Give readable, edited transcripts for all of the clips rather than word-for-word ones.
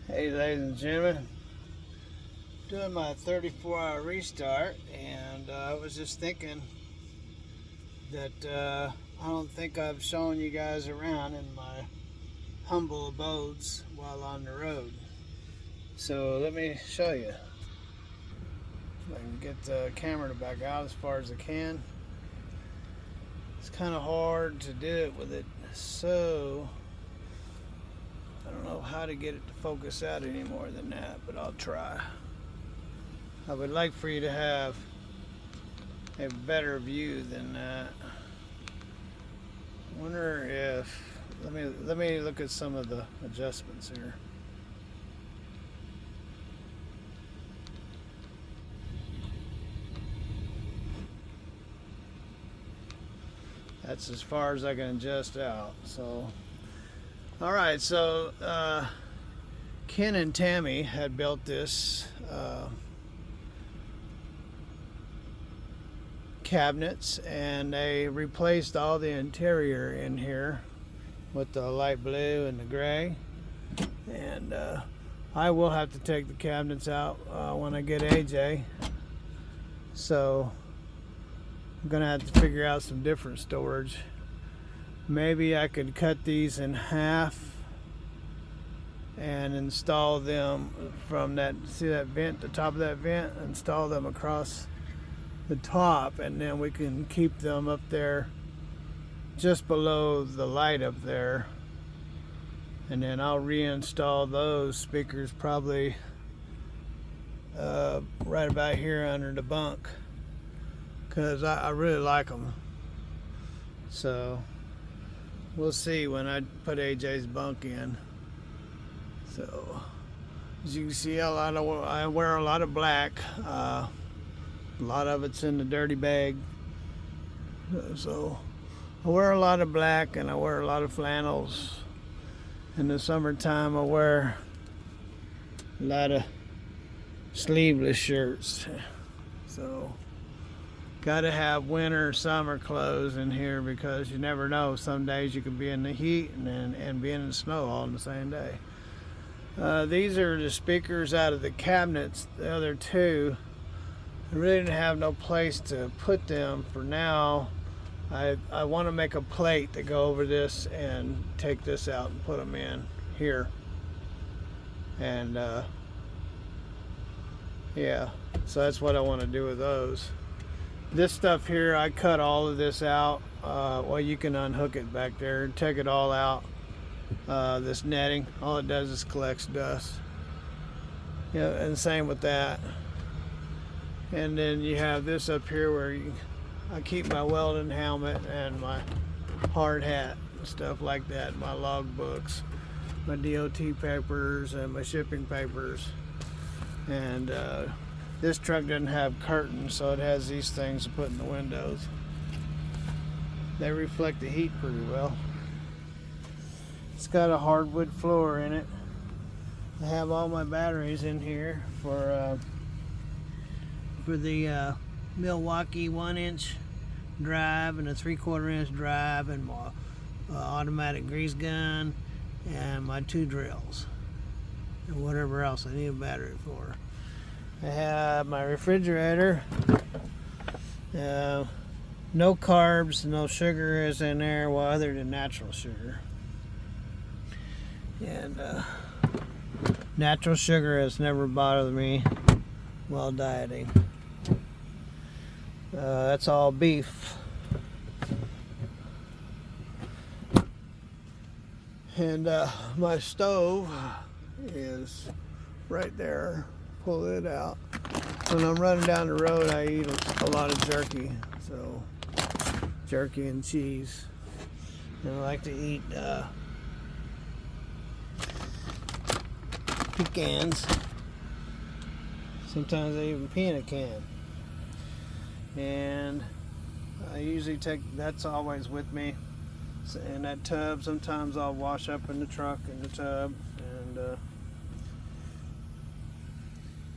Hey ladies and gentlemen, doing my 34-hour restart, and I was just thinking that I don't think I've shown you guys around in my humble abodes while on the road. So let me show you. If I can get the camera to back out as far as I can. It's kind of hard to do it with it, so I don't know how to get it to focus out any more than that, but I'll try. I would like for you to have a better view than that. I wonder if, let me look at some of the adjustments here. That's as far as I can adjust out. So, all right. So Ken and Tammy had built this cabinets, and they replaced all the interior in here with the light blue and the gray. And I will have to take the cabinets out when I get AJ. So I'm gonna have to figure out some different storage. Maybe I could cut these in half and install them from that, see that vent, the top of that vent, install them across the top, and then we can keep them up there just below the light up there. And then I'll reinstall those speakers probably right about here under the bunk, because I really like them. So we'll see when I put AJ's bunk in. So as you can see, I wear a lot of black. A lot of it's in the dirty bag. So I wear a lot of black, and I wear a lot of flannels. In the summertime, I wear a lot of sleeveless shirts. So gotta have winter, summer clothes in here, because you never know. Some days you can be in the heat and be in the snow all in the same day. These are the speakers out of the cabinets. The other two, I really didn't have no place to put them for now. I want to make a plate to go over this and take this out and put them in here. And yeah, so that's what I want to do with those. This stuff here, I cut all of this out. Well, you can unhook it back there and take it all out. This netting, all it does is collects dust. Yeah, and same with that. And then you have this up here where I keep my welding helmet and my hard hat and stuff like that, my log books, my DOT papers, and my shipping papers. And this truck doesn't have curtains, so it has these things to put in the windows. They reflect the heat pretty well. It's got a hardwood floor in it. I have all my batteries in here for the Milwaukee 1-inch drive and a 3/4 inch drive, and my automatic grease gun, and my 2 drills, and whatever else I need a battery for. I have my refrigerator. No carbs, no sugar is in there, well, other than natural sugar. And natural sugar has never bothered me while dieting. That's all beef. And my stove is right there. Pull it out. When I'm running down the road, I eat a lot of jerky. So jerky and cheese. And I like to eat pecans. Sometimes I even pee in a can. And I usually take, that's always with me. In that tub, sometimes I'll wash up in the truck in the tub. And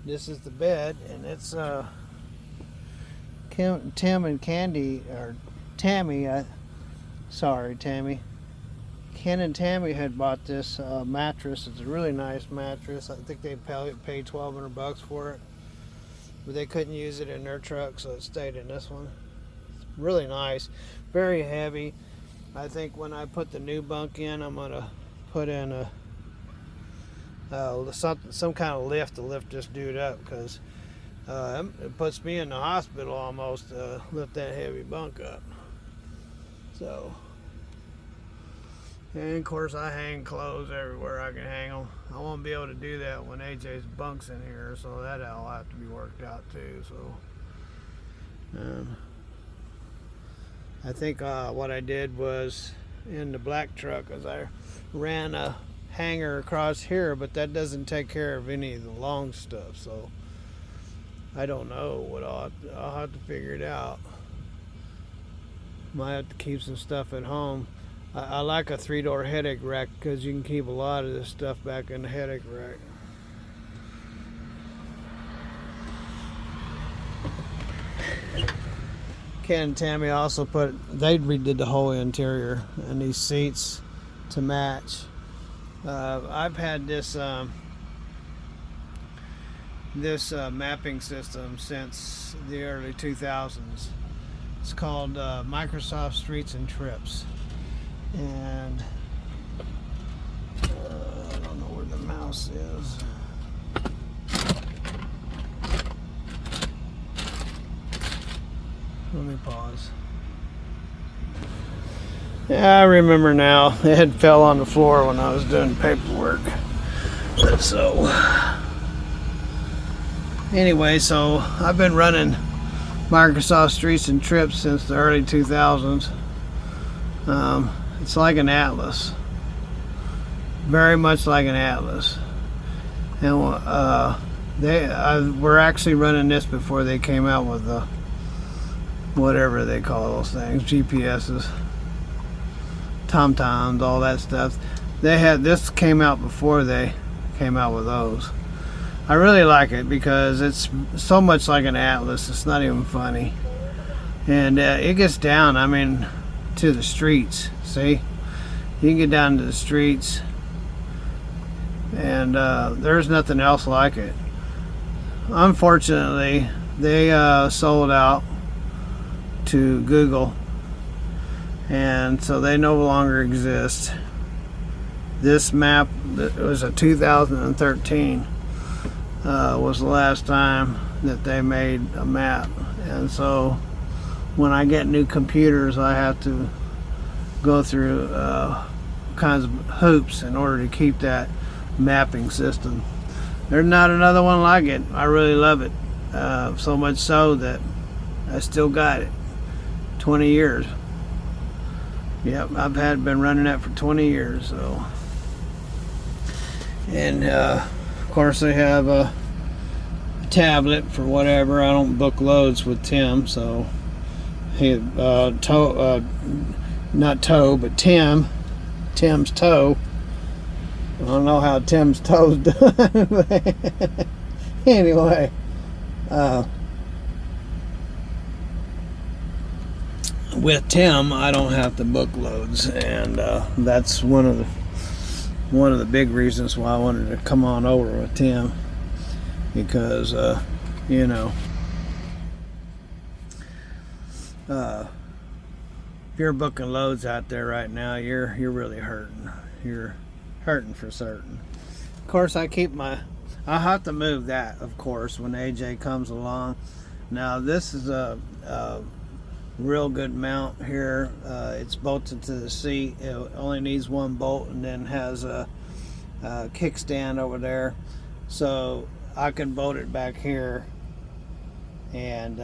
this is the bed, and it's Tim and Candy, or Tammy, sorry Tammy, Ken and Tammy had bought this mattress. It's a really nice mattress. I think they paid $1,200 for it, but they couldn't use it in their truck, so it stayed in this one. It's really nice, very heavy. I think when I put the new bunk in, I'm gonna put in a some kind of lift to lift this dude up, because it puts me in the hospital almost to lift that heavy bunk up. So, and of course I hang clothes everywhere I can hang them. I won't be able to do that when AJ's bunk's in here, so that'll have to be worked out too. So I think what I did was, in the black truck, is I ran a hanger across here, but that doesn't take care of any of the long stuff, so I don't know what I'll have to figure it out. Might have to keep some stuff at home. I like a 3-door headache rack, because you can keep a lot of this stuff back in the headache rack. Ken and Tammy also they redid the whole interior and these seats to match. I've had this mapping system since the early 2000s. It's called Microsoft Streets and Trips, and I don't know where the mouse is. Let me pause. Yeah, I remember now. It had fell on the floor when I was doing paperwork. So anyway, so I've been running Microsoft Streets and Trips since the early 2000s. It's like an atlas, very much like an atlas. And we're actually running this before they came out with the whatever they call those things, GPSs, TomToms, all that stuff. This came out before they came out with those. I really like it because it's so much like an atlas. It's not even funny, and it gets down, I mean, to the streets. See, you can get down to the streets, and there's nothing else like it. Unfortunately, they sold out to Google, and so they no longer exist. This map, it was a 2013, was the last time that they made a map, and so when I get new computers, I have to go through kinds of hoops in order to keep that mapping system. There's not another one like it. I really love it, so much so that I still got it. 20 years. Yep, I've been running that for 20 years. So, and of course they have a tablet for whatever. I don't book loads with Tim, so he not toe, but Tim's toe. I don't know how Tim's toe's done, but anyway, with Tim, I don't have to book loads, and that's one of the big reasons why I wanted to come on over with Tim, because you know, if you're booking loads out there right now, you're really hurting. You're hurting for certain. Of course, I'll have to move that, of course, when AJ comes along. Now this is a real good mount here. It's bolted to the seat. It only needs one bolt, and then has a kickstand over there, so I can bolt it back here and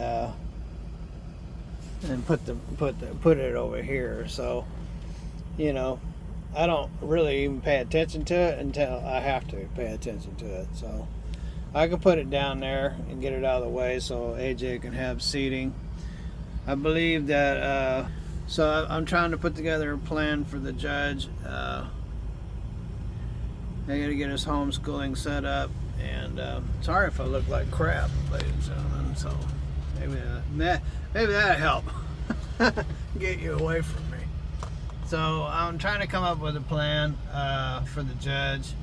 put it over here. So, you know, I don't really even pay attention to it until I have to pay attention to it. So I can put it down there and get it out of the way so AJ can have seating. I believe that, so I'm trying to put together a plan for the judge. I gotta get his homeschooling set up, and sorry if I look like crap, ladies and gentlemen, so maybe that'll help get you away from me. So I'm trying to come up with a plan for the judge.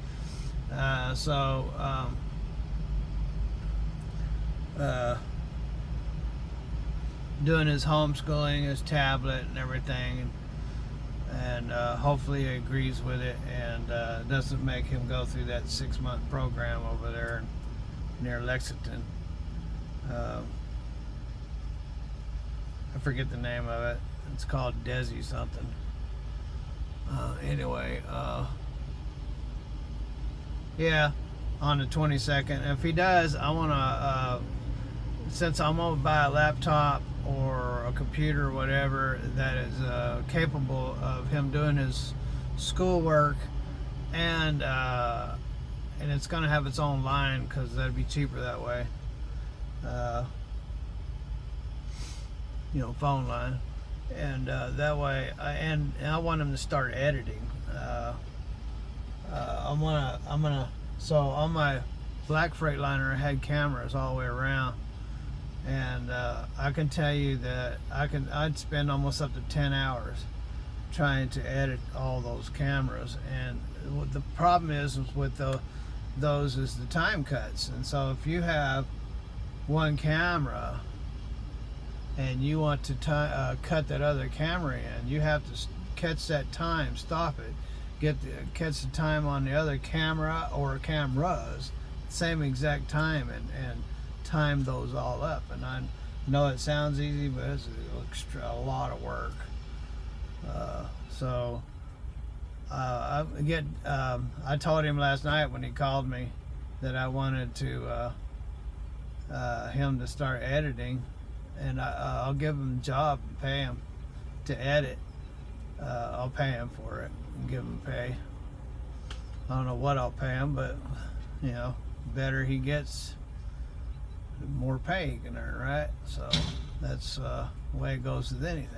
Doing his homeschooling, his tablet and everything, and hopefully he agrees with it and doesn't make him go through that 6-month program over there near Lexington. I forget the name of it. It's called Desi something. Anyway, yeah, on the 22nd. If he does, I want to, since I'm going to buy a laptop or a computer or whatever that is capable of him doing his schoolwork, and it's going to have its own line because that'd be cheaper that way. Phone line, and that way, I want him to start editing. So on my black Freightliner, I had cameras all the way around, and I can tell you that I'd spend almost up to 10 hours trying to edit all those cameras, and what the problem is with those is the time cuts. And so if you have one camera and you want to cut that other camera in, you have to catch that time, stop it, catch the time on the other camera or cameras, same exact time, and time those all up. And I know it sounds easy, but it's a lot of work. I told him last night when he called me that I wanted to him to start editing, and I'll give him a job and pay him to edit. I'll pay him for it and give him pay. I don't know what I'll pay him, but better he gets, the more pay he can earn, right? So that's the way it goes with anything.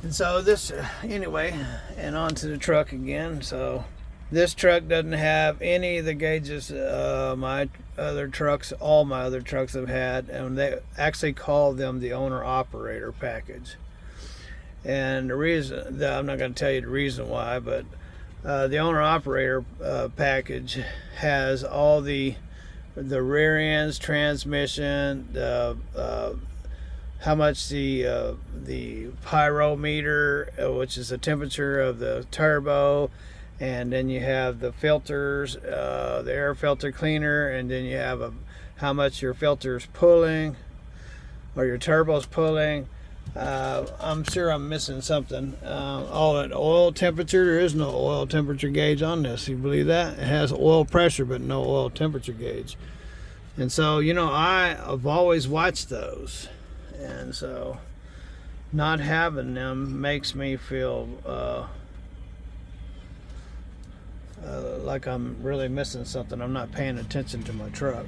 And so this, anyway, and onto the truck again. So this truck doesn't have any of the gauges my other trucks, all my other trucks have had, and they actually call them the owner-operator package. And the reason, I'm not going to tell you the reason why, but the owner-operator package has all the rear ends, transmission, how much the pyrometer, which is the temperature of the turbo, and then you have the filters, the air filter cleaner, and then you have how much your filter's pulling or your turbo's pulling. I'm sure I'm missing something. An oil temperature. There is no oil temperature gauge on this. You believe that? It has oil pressure but no oil temperature gauge. And so I've always watched those, and so not having them makes me feel like I'm really missing something. I'm not paying attention to my truck.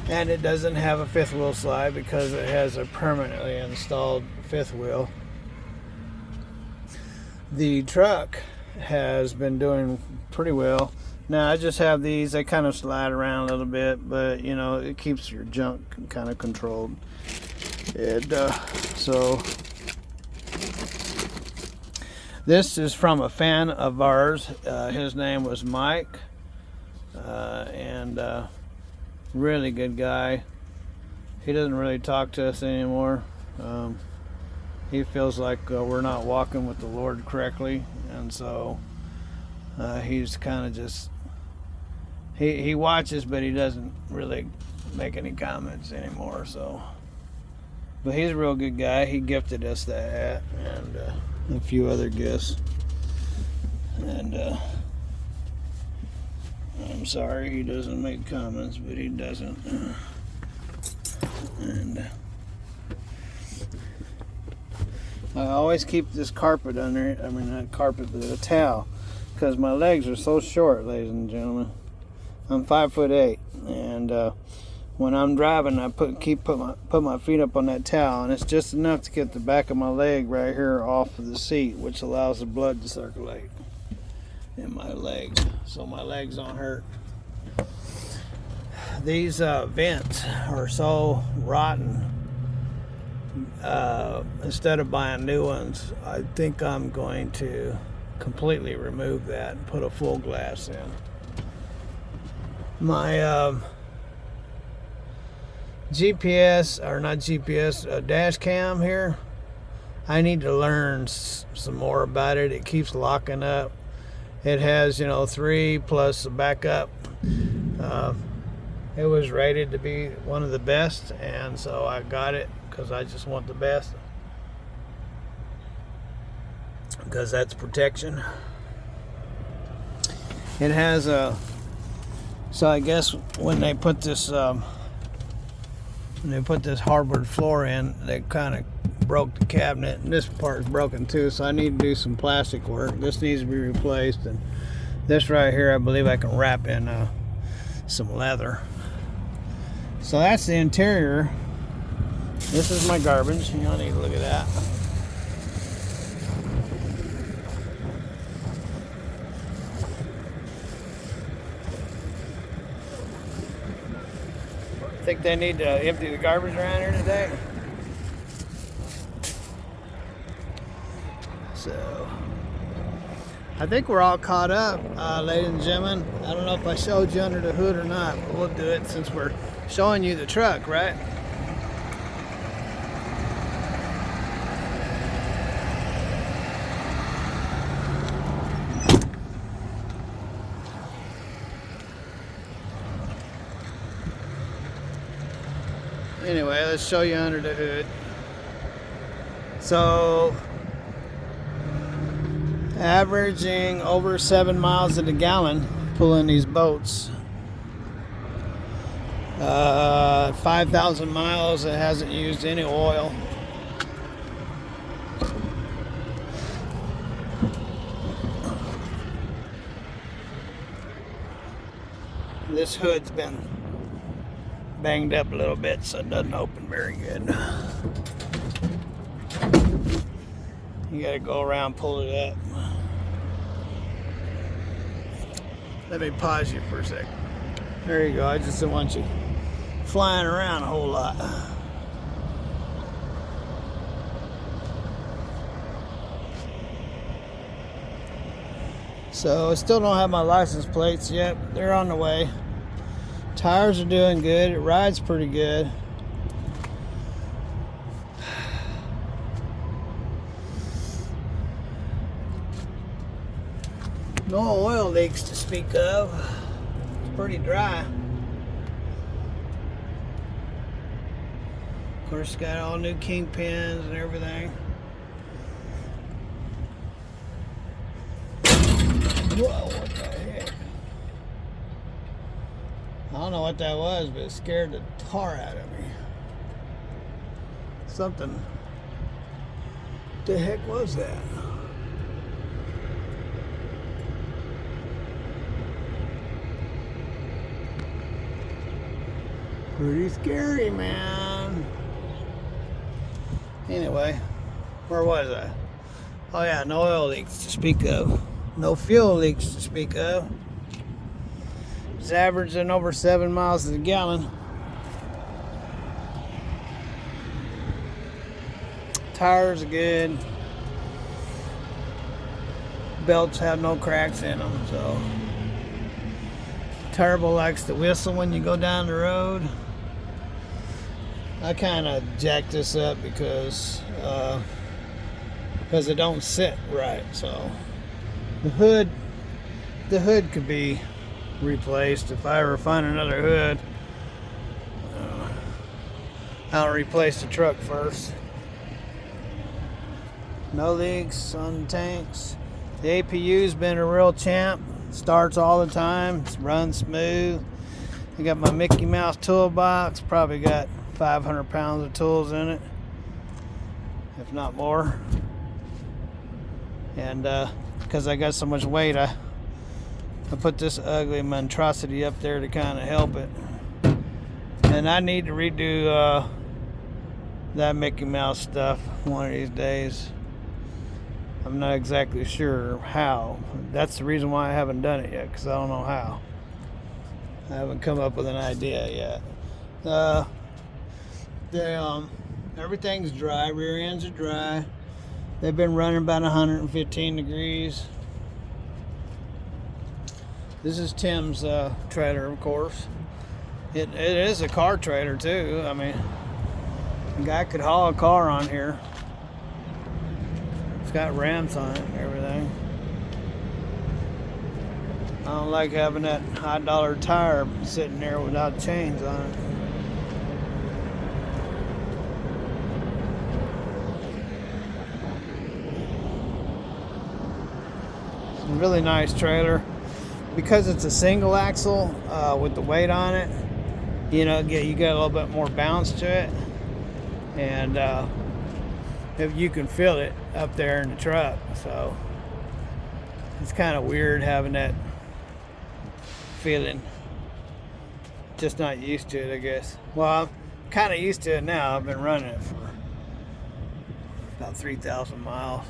And it doesn't have a fifth wheel slide because it has a permanently installed fifth wheel. The truck has been doing pretty well. Now I just have these, they kind of slide around a little bit, but it keeps your junk kind of controlled. And so this is from a fan of ours. His name was Mike, and really good guy. He doesn't really talk to us anymore. He feels like we're not walking with the Lord correctly, and so he's kind of just, he watches, but he doesn't really make any comments anymore. So, but he's a real good guy. He gifted us that hat and a few other gifts, and I'm sorry he doesn't make comments, but he doesn't. And I always keep this carpet under, not carpet, but a towel, because my legs are so short, ladies and gentlemen. I'm 5'8", and when I'm driving, I put my feet up on that towel, and it's just enough to get the back of my leg right here off of the seat, which allows the blood to circulate in my legs, so my legs don't hurt. These vents are so rotten instead of buying new ones, I think I'm going to completely remove that and put a full glass in. My GPS, or not GPS, dash cam here, I need to learn some more about it. It keeps locking up. It has, 3 plus a backup. It was rated to be one of the best, and so I got it because I just want the best, because that's protection. It has a, so I guess when they put this hardwood floor in, they kind of broke the cabinet, and this part is broken too, so I need to do some plastic work. This needs to be replaced, and this right here I believe I can wrap in some leather. So that's the interior. This is my garbage. Y'all need to look at that. Think they need to empty the garbage around here today. So I think we're all caught up, ladies and gentlemen. I don't know if I showed you under the hood or not, but we'll do it since we're showing you the truck, right? Anyway, let's show you under the hood. So, averaging over 7 miles to the gallon pulling these boats. 5,000 miles, it hasn't used any oil. This hood's been banged up a little bit, so it doesn't open very good. You gotta go around, pull it up. Let me pause you for a sec. There you go. I just don't want you flying around a whole lot. So I still don't have my license plates yet. They're on the way. Tires are doing good. It rides pretty good. No oil leaks to speak of. It's pretty dry. Of course, it's got all new kingpins and everything. Whoa, what the heck? I don't know what that was, but it scared the tar out of me. Something. What the heck was that? Pretty scary, man. Anyway, where was I? Oh yeah, no oil leaks to speak of. No fuel leaks to speak of. It's averaging over 7 miles to the gallon. Tires are good. Belts have no cracks in them, so. Turbo likes to whistle when you go down the road. I kind of jacked this up because it don't sit right. So the hood could be replaced if I ever find another hood. I'll replace the truck first. No leaks on the tanks. The APU's been a real champ. Starts all the time. It's runs smooth. I got my Mickey Mouse toolbox. Probably got 500 pounds of tools in it, if not more. And because I got so much weight, I put this ugly monstrosity up there to kind of help it. And I need to redo that Mickey Mouse stuff one of these days. I'm not exactly sure how. That's the reason why I haven't done it yet, because I don't know how. I haven't come up with an idea yet. Everything's dry. Rear ends are dry. They've been running about 115 degrees. This is Tim's trailer, of course. It is a car trailer too. I mean, a guy could haul a car on here. It's got ramps on it and everything. I don't like having that high dollar tire sitting there without chains on it. It's a really nice trailer. Because it's a single axle with the weight on it, you know, you get a little bit more bounce to it, and if you can feel it up there in the truck. So it's kind of weird having that feeling. Just not used to it, I guess. Well, I'm kind of used to it now. I've been running it for about 3,000 miles.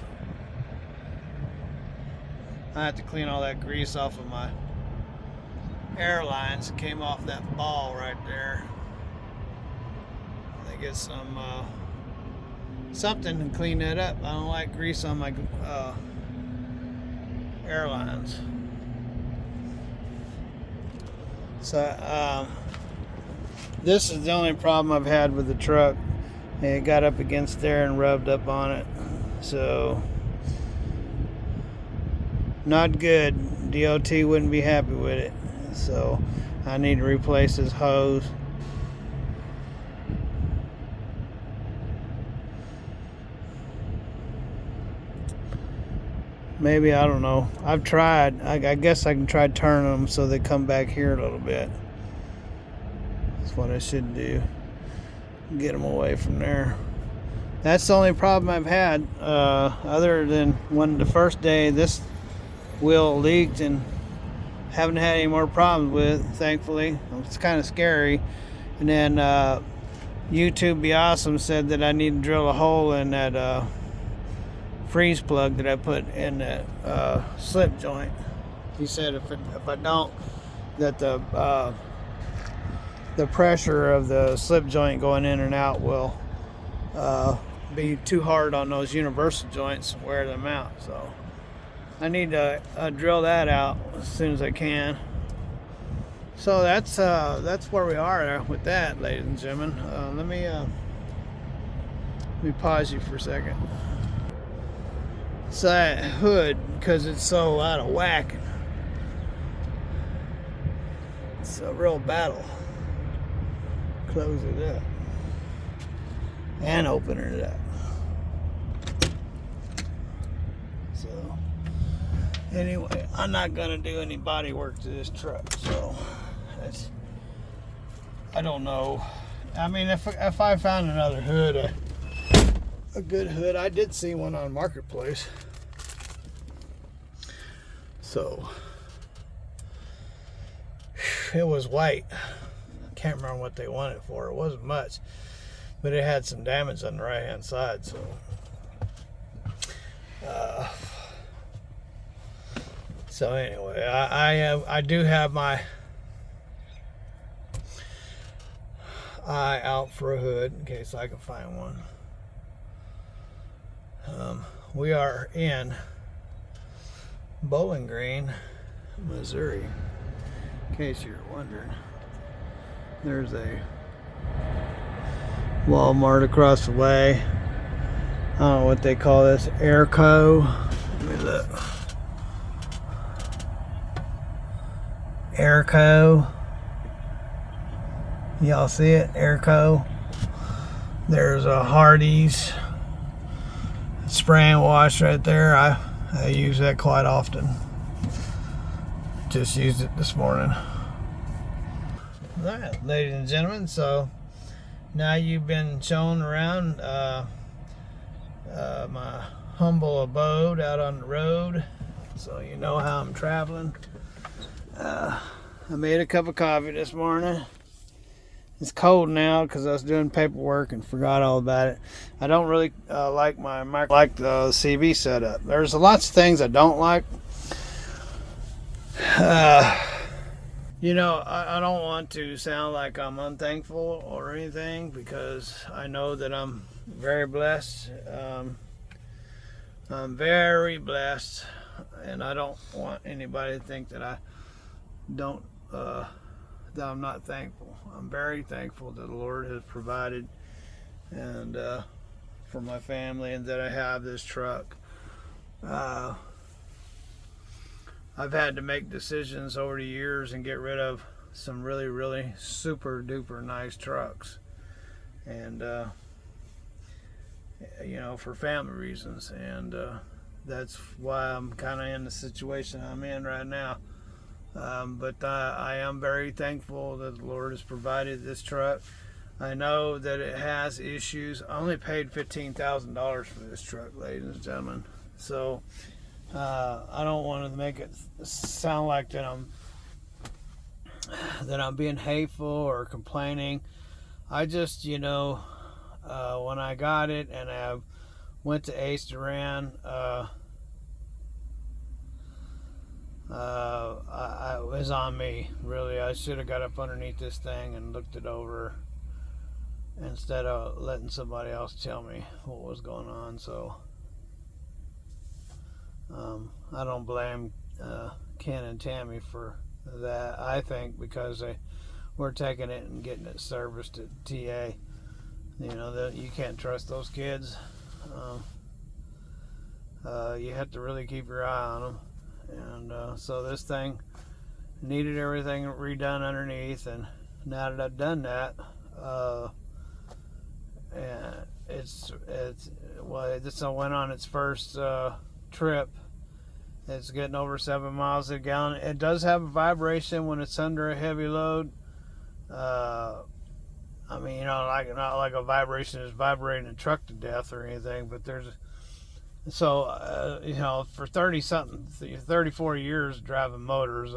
I have to clean all that grease off of my airlines that came off that ball right there. I get some something to clean that up. I don't like grease on my airlines. So this is the only problem I've had with the truck. It got up against there and rubbed up on it. So not good. DOT wouldn't be happy with it. So I need to replace this hose. Maybe, I don't know. I've tried. I guess I can try turning them so they come back here a little bit. That's what I should do. Get them away from there. That's the only problem I've had. Other than when the first day this wheel leaked and haven't had any more problems with, thankfully. It's kind of scary. And then YouTube Be Awesome said that I need to drill a hole in that freeze plug that I put in that slip joint. He said if I don't, that the pressure of the slip joint going in and out will be too hard on those universal joints and wear them out. So I need to drill that out as soon as I can. So that's where we are with that, ladies and gentlemen. Let me pause you for a second. So that hood, because it's so out of whack, it's a real battle. Close it up and open it up. So anyway, I'm not gonna do any body work to this truck, so I don't know. I mean, if I found another hood, a good hood, I did see one on Marketplace. So it was white. I can't remember what they wanted for. It wasn't much, but it had some damage on the right hand side. So so anyway, I do have my eye out for a hood in case I can find one. We are in Bowling Green, Missouri. In case you're wondering, there's a Walmart across the way. I don't know what they call this, Airco. Let me look. Airco. Y'all see it? Airco. There's a Hardee's spray and wash right there. I use that quite often. Just used it this morning. Alright, ladies and gentlemen, so now you've been shown around my humble abode out on the road, so you know how I'm traveling. I made a cup of coffee this morning. It's cold now because I was doing paperwork and forgot all about it. I don't really like the CV setup. There's lots of things I don't like. You know, I don't want to sound like I'm unthankful or anything, because I know that I'm very blessed. I'm very blessed, and I don't want anybody to think that I don't that I'm not thankful. I'm very thankful that the Lord has provided, and for my family, and that I have this truck. Uh, I've had to make decisions over the years and get rid of some really, really super duper nice trucks, and you know, for family reasons, and that's why I'm kind of in the situation I'm in right now. But I am very thankful that the Lord has provided this truck. I know that it has issues. I only paid $15,000 for this truck, ladies and gentlemen. So I don't want to make it sound like that I'm being hateful or complaining. I just, you know, when I got it and I went to Ace Duran, it was on me, really. I should have got up underneath this thing and looked it over instead of letting somebody else tell me what was going on. So I don't blame Ken and Tammy for that. I think because we're taking it and getting it serviced at TA. You know, you can't trust those kids. You have to really keep your eye on them. And so this thing needed everything redone underneath, and now that I've done that, and this went on its first trip. It's getting over 7 miles a gallon. It does have a vibration when it's under a heavy load. I mean, you know, not like a vibration is vibrating a truck to death or anything, but there's you know, for 34 years driving motors,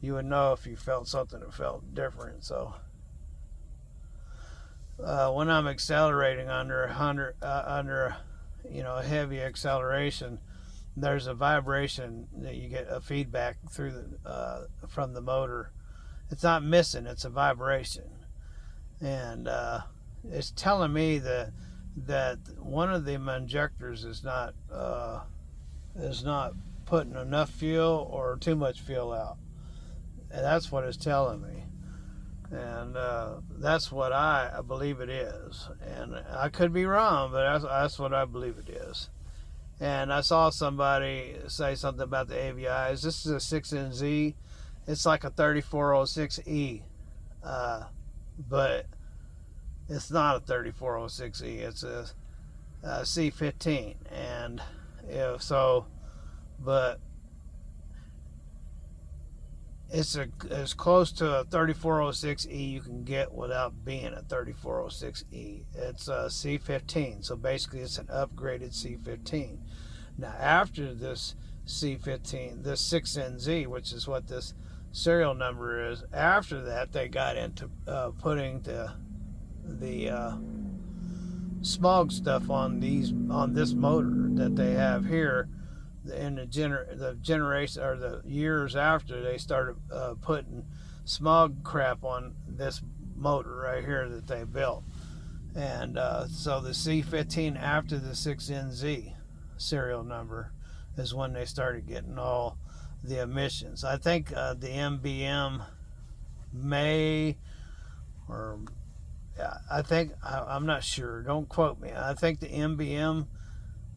you would know if you felt something that felt different. So when I'm accelerating under you know, a heavy acceleration, there's a vibration that you get a feedback through from the motor. It's not missing; it's a vibration, and it's telling me that one of the injectors is not putting enough fuel or too much fuel out, and that's what it's telling me, and that's what I believe it is, and I could be wrong, but that's what I believe it is. And I saw somebody say something about the AVIs. This is a 6NZ. It's like a 3406E, but it's not a 3406E. It's a C15, and if so, but it's as close to a 3406E you can get without being a 3406E. It's a C15, so basically it's an upgraded C15. Now after this C15, this 6NZ, which is what this serial number is, after that they got into putting the smog stuff on this motor that they have here. In the generation or the years after, they started putting smog crap on this motor right here that they built, and so the C15 after the 6NZ serial number is when they started getting all the emissions. I think the MBM may, or I think, I'm not sure, don't quote me, I think the MBM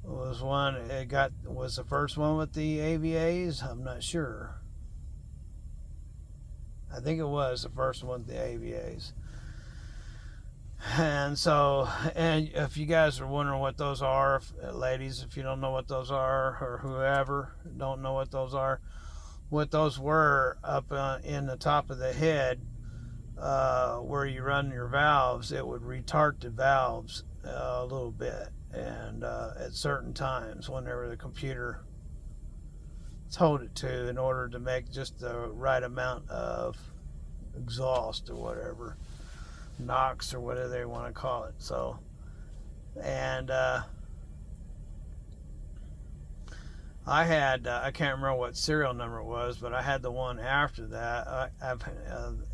was was the first one with the AVAs. I'm not sure. I think it was the first one with the AVAs. And so, and if you guys are wondering what those are, ladies, if you don't know what those are, or whoever don't know what those are, what those were up in the top of the head, where you run your valves, it would retard the valves a little bit, and at certain times whenever the computer told it to, in order to make just the right amount of exhaust or whatever, NOx or whatever they want to call it. So, and I had, I can't remember what serial number it was, but I had the one after that.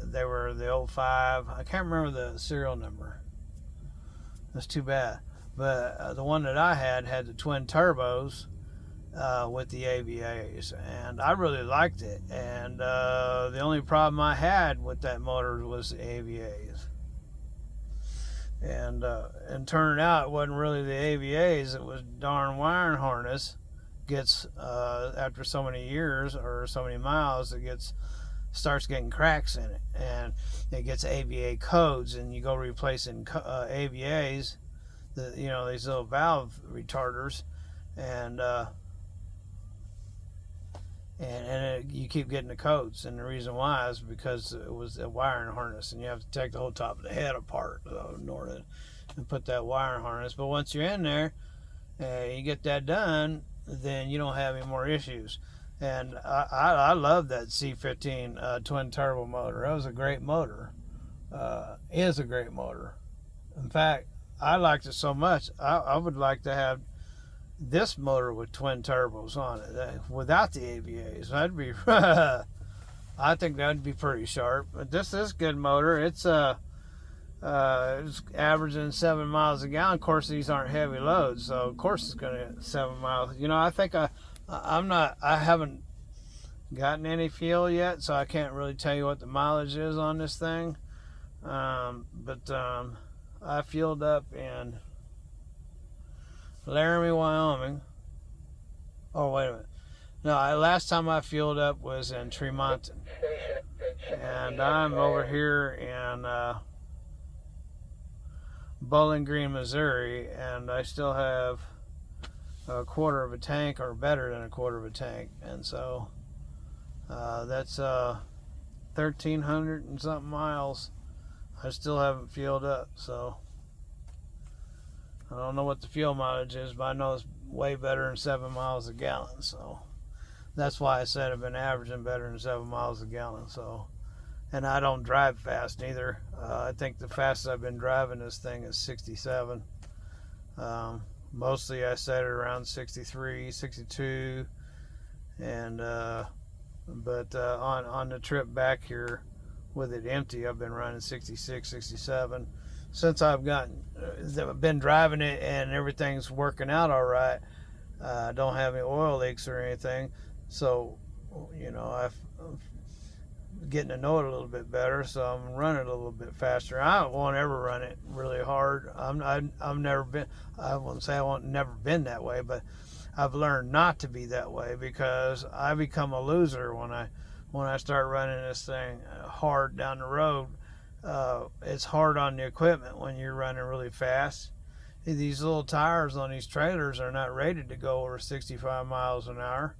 They were the 05. I can't remember the serial number. That's too bad. But the one that I had the twin turbos with the AVAs, and I really liked it. And the only problem I had with that motor was the AVAs. And turned out it wasn't really the AVAs, it was darn wiring harness. Gets after so many years or so many miles, starts getting cracks in it, and it gets AVA codes, and you go replacing AVAs, these little valve retarders, and you keep getting the codes, and the reason why is because it was a wiring harness, and you have to take the whole top of the head apart in order to put that wiring harness. But once you're in there, you get that done, then you don't have any more issues. And I love that C15 twin turbo motor. That was a great motor. Is a great motor. In fact, I liked it so much, I would like to have this motor with twin turbos on it without the AVAs. That'd be I think that'd be pretty sharp. But this is a good motor. It's averaging 7 miles a gallon. Of course, these aren't heavy loads, so of course it's going to hit 7 miles. I think I haven't gotten any fuel yet, so I can't really tell you what the mileage is on this thing. But I fueled up in Laramie, Wyoming. Oh, wait a minute. No, last time I fueled up was in Tremonton. And I'm over here in Bowling Green, Missouri, and I still have a quarter of a tank, or better than a quarter of a tank. And so that's 1,300 and something miles. I still haven't fueled up, so I don't know what the fuel mileage is, but I know it's way better than 7 miles a gallon. So that's why I said I've been averaging better than 7 miles a gallon. So, and I don't drive fast either. I think the fastest I've been driving this thing is 67. Mostly I set it around 63, 62, and but on the trip back here with it empty, I've been running 66, 67. Since I've been driving it and everything's working out all right, I don't have any oil leaks or anything. So, I've getting to know it a little bit better, so I'm running it a little bit faster. I won't ever run it really hard. I've never been. I won't say I won't never been that way, but I've learned not to be that way, because I become a loser when I start running this thing hard down the road. It's hard on the equipment when you're running really fast. These little tires on these trailers are not rated to go over 65 miles an hour,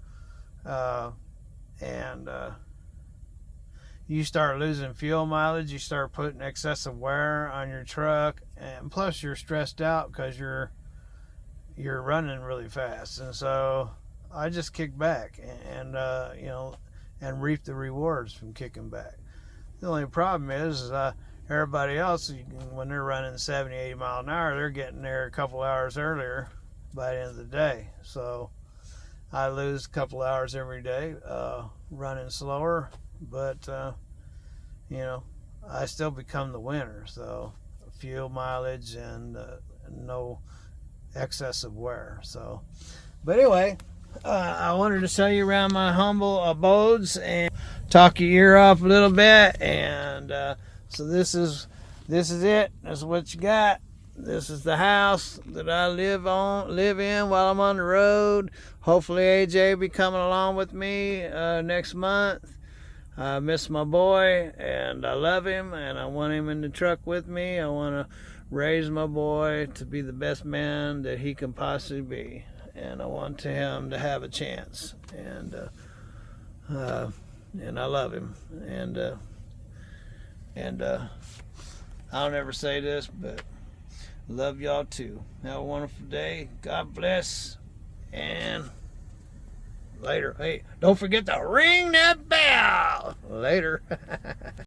and you start losing fuel mileage, you start putting excessive wear on your truck, and plus you're stressed out because you're running really fast. And so I just kick back and and reap the rewards from kicking back. The only problem is everybody else, when they're running 70, 80 mile an hour, they're getting there a couple hours earlier by the end of the day. So I lose a couple hours every day running slower, but I still become the winner. So fuel mileage and no excessive wear. So, but anyway, I wanted to show you around my humble abodes and talk your ear off a little bit. And so this is it. That's what you got. This is the house that I live in while I'm on the road. Hopefully AJ will be coming along with me next month. I miss my boy, and I love him, and I want him in the truck with me. I want to raise my boy to be the best man that he can possibly be, and I want him to have a chance. And I love him, and I'll never say this, but love y'all too. Have a wonderful day. God bless, and later. Hey, don't forget to ring that bell. Later.